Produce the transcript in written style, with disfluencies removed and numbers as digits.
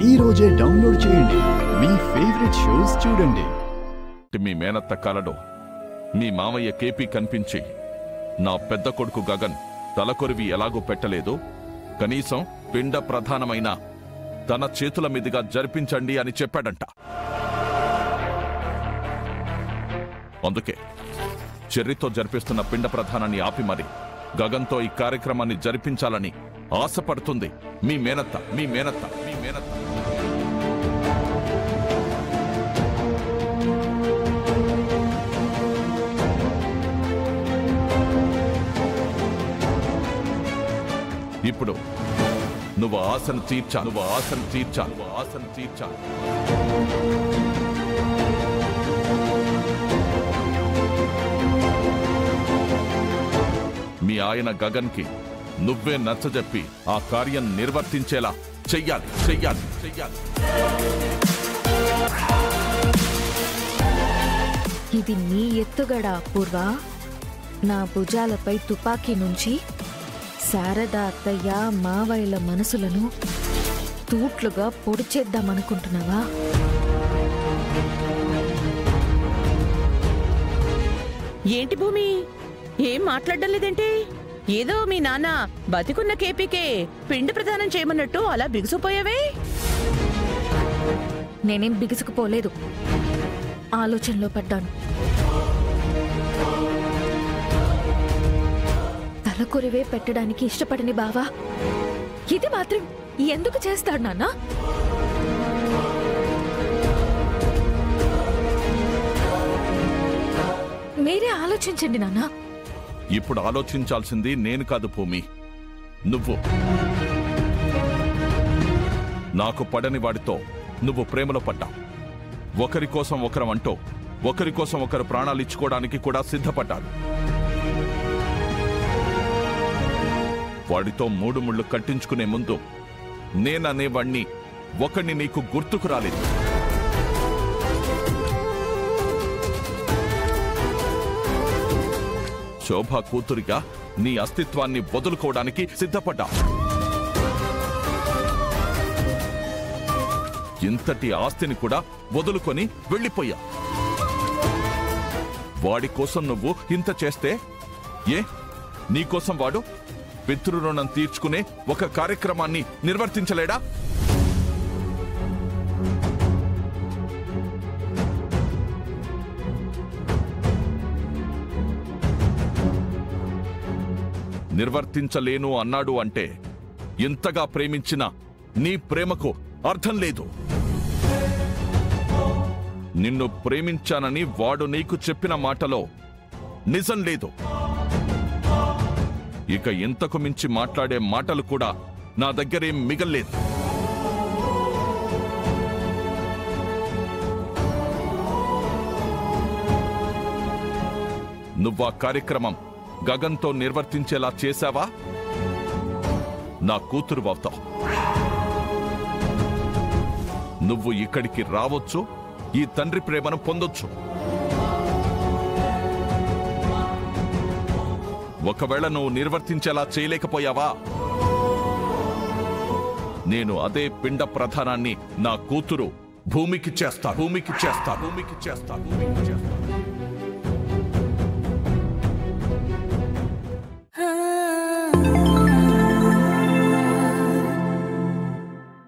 ఈ రోజే డౌన్లోడ్ చేయండి. మీ ఫేవరెట్ షోస్ చూడండి. మీ మేనత్త కలలో మీ మామయ్య కేపీ కనిపించి నా పెద్ద కొడుకు గగన్ తలకొరివి ఎలాగో పెట్టలేదు, కనీసం పిండ ప్రధానమైన తన చేతుల మీదుగా జరిపించండి అని చెప్పాడంట. అందుకే చెర్రితో జరిపిస్తున్న పిండ ప్రధానాన్ని ఆపి మరి గగన్తో ఈ కార్యక్రమాన్ని జరిపించాలని ఆశపడుతుంది మీ మేనత్త. ఇప్పుడు నువ్వు ఆశను తీర్చా. మీ ఆయన గగన్కి నువ్వే నచ్చజెప్పి ఆ కార్యం నిర్వర్తించేలా చెయ్యాలి. ఇది నీ ఎత్తుగడ పూర్వ. నా భుజాలపై తుపాకీ నుంచి శారద అత్తయ్య మావయ్యల మనసులను తూట్లుగా పొడిచేద్దామనుకుంటున్నావా? ఏంటి భూమి, ఏం మాట్లాడడం లేదేంటి? ఏదో మీ నాన్న బతికున్న కేపీకే పిండి ప్రదానం చేయమన్నట్టు అలా బిగుసిపోయావే. నేనేం బిగుసుకుపోలేదు, ఆలోచనలో పడ్డాను. తలకొరివే పెట్టడానికి ఇష్టపడని బావా ఇది మాత్రం ఎందుకు చేస్తాడు నాన్న? మీరే ఆలోచించండి నాన్న. ఇప్పుడు ఆలోచించాల్సింది నేను కాదు భూమి, నువ్వు. నాకు పడని వాడితో నువ్వు ప్రేమలో పడ్డా. ఒకరి కోసం ఒకరం అంటూ ఒకరి కోసం ఒకరు ప్రాణాలు ఇచ్చుకోవడానికి కూడా సిద్ధపడ్డాడు. వాడితో 3 ముళ్ళు కట్టించుకునే ముందు నేననేవాణ్ణి ఒకణ్ణి నీకు గుర్తుకు రాలేదు. శోభా కూతురిగా నీ అస్తిత్వాన్ని వదులుకోవడానికి సిద్ధపడ్డా. ఇంతటి ఆస్తిని కూడా వదులుకొని వెళ్ళిపోయా. వాడి కోసం నువ్వు ఇంత చేస్తే నీకోసం వాడు పితృరుణం తీర్చుకునే ఒక కార్యక్రమాన్ని నిర్వర్తించలేడా? నిర్వర్తించలేను అన్నాడు అంటే ఇంతగా ప్రేమించిన నీ ప్రేమకు అర్థం లేదు. నిన్ను ప్రేమించానని వాడు నీకు చెప్పిన మాటలో నిజం లేదు. ఇక ఇంతకు మించి మాట్లాడే మాటలు కూడా నా దగ్గరేం మిగల్లేదు. నువ్వా కార్యక్రమం గగన్తో నిర్వర్తించేలా చేశావా, నా కూతురు అవుతావు. నువ్వు ఇక్కడికి రావచ్చు, ఈ తండ్రి ప్రేమను పొందొచ్చు. ఒకవేళ నువ్వు నిర్వర్తించేలా చేయలేకపోయావా, నేను అదే పిండ ప్రధానాన్ని నా కూతురు భూమికి చేస్తా.